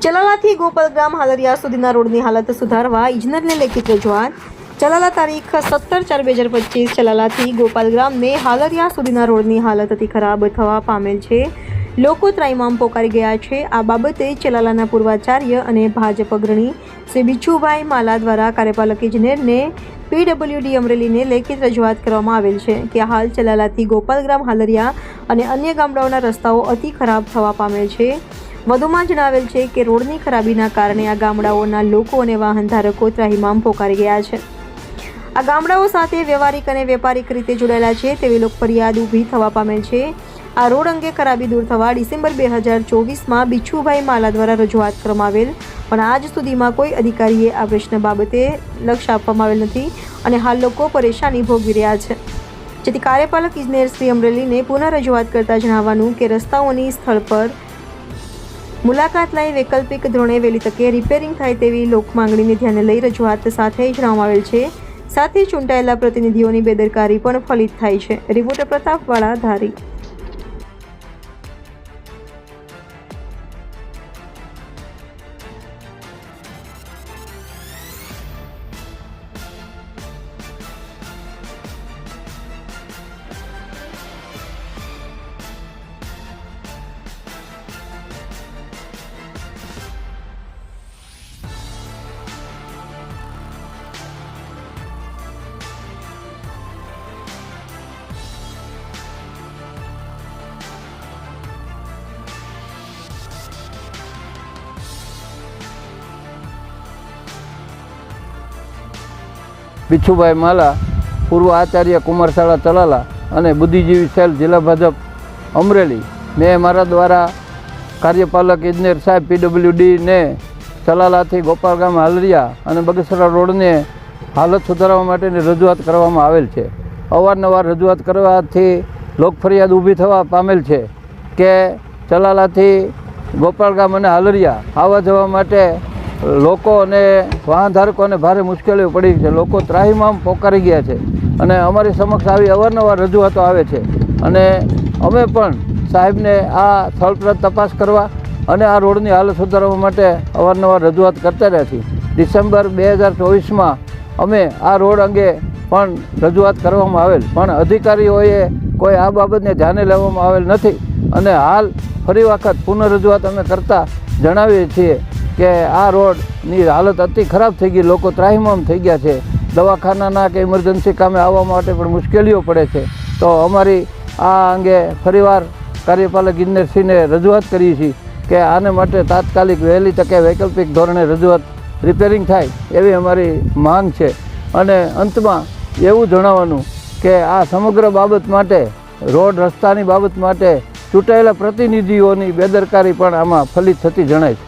ચલાલાથી ગોપાલગામ હાલરિયા સુધીના રોડની હાલત સુધારવા ઇજનેરને લેખિત રજૂઆત. ચલાલા તારીખ 17/4/2025 ચલાલાથી ગોપાલગ્રામને હાલરિયા સુધીના રોડની હાલત અતિ ખરાબ થવા પામેલ છે. લોકો ત્રાહિમામ પોકારી ગયા છે. આ બાબતે ચલાલાના પૂર્વાચાર્ય અને ભાજપ અગ્રણી શ્રી બિચ્છુભાઈ માલા દ્વારા કાર્યપાલક ઇજનેરને PWD અમરેલીને લેખિત રજૂઆત કરવામાં આવેલ છે કે હાલ ચલાલાથી ગોપાલગ્રામ હાલરિયા અને અન્ય ગામડાઓના રસ્તાઓ અતિ ખરાબ થવા પામેલ છે. વધુમાં જણાવેલ છે કે રોડની ખરાબીના કારણે આ ગામડાઓના લોકો અને વાહન ધારકો ત્રાહિમામ પોકારી ગયા છે. આ ગામડાઓ સાથે વ્યવહારિક અને વેપારિક રીતે જોડાયેલા છે તેવી લોક ફરિયાદ ઊભી થવા પામેલ છે. આ રોડ અંગે ખરાબી દૂર થવા ડિસેમ્બર 2024માં બિચ્છુભાઈ માલા દ્વારા રજૂઆત કરવામાં આવેલ, પણ આજ સુધીમાં કોઈ અધિકારીએ આ પ્રશ્ન બાબતે લક્ષ્ય આપવામાં આવેલ નથી અને હાલ લોકો પરેશાની ભોગવી રહ્યા છે. જેથી કાર્યપાલક ઇજનેર શ્રી અમરેલીને પુનઃ રજૂઆત કરતા જણાવવાનું કે રસ્તાઓની સ્થળ પર મુલાકાત લઈ વૈકલ્પિક ધોરણે વહેલી તકે રિપેરિંગ થાય તેવી લોક માંગણીને ધ્યાને લઈ રજૂઆત સાથે જણાવવામાં આવેલ છે. સાથે ચૂંટાયેલા પ્રતિનિધિઓની બેદરકારી પણ ફલિત થાય છે. રિપોર્ટર પ્રતાપવાળા, ધારી. બિચ્છુભાઈ માલા, પૂર્વ આચાર્ય કુમારશાળા ચલાલા અને બુદ્ધિજીવી સેલ જિલ્લા ભાજપ અમરેલી. મેં મારા દ્વારા કાર્યપાલક ઇજનેર સાહેબ PWDને ચલાલાથી ગોપાલગામ હાલરિયા અને બગસરા રોડને હાલત સુધારવા માટેની રજૂઆત કરવામાં આવેલ છે. અવારનવાર રજૂઆત કરવાથી લોક ફરિયાદ ઊભી થવા પામેલ છે કે ચલાલાથી ગોપાલગામ અને હાલરિયા આવવા જવા માટે લોકો અને વાહન ધારકોને ભારે મુશ્કેલીઓ પડી છે. લોકો ત્રાહિમામ પોકારી ગયા છે અને અમારી સમક્ષ આવી અવારનવાર રજૂઆતો આવે છે અને અમે પણ સાહેબને આ સ્થળ પર તપાસ કરવા અને આ રોડની હાલત સુધારવા માટે અવારનવાર રજૂઆત કરતા રહ્યા છીએ. ડિસેમ્બર 2024માં અમે આ રોડ અંગે પણ રજૂઆત કરવામાં આવેલ, પણ અધિકારીઓએ કોઈ આ બાબતને ધ્યાને લેવામાં આવેલ નથી અને હાલ ફરી વખત પુનઃ રજૂઆત અમે કરતા જણાવીએ છીએ કે આ રોડની હાલત અતિ ખરાબ થઈ ગઈ. લોકો ત્રાહિમામ થઈ ગયા છે. દવાખાનાના કે ઇમરજન્સી કામે આવવા માટે પણ મુશ્કેલીઓ પડે છે. તો અમારી આ અંગે ફરીવાર કાર્યપાલક ઇજનેરશ્રીને રજૂઆત કરી છે કે આને માટે તાત્કાલિક વહેલી તકે વૈકલ્પિક ધોરણે રજૂઆત રિપેરિંગ થાય એવી અમારી માંગ છે. અને અંતમાં એવું જણાવવાનું કે આ સમગ્ર બાબત માટે, રોડ રસ્તાની બાબત માટે ચૂંટાયેલા પ્રતિનિધિઓની બેદરકારી પણ આમાં ફલિત થતી જણાય છે.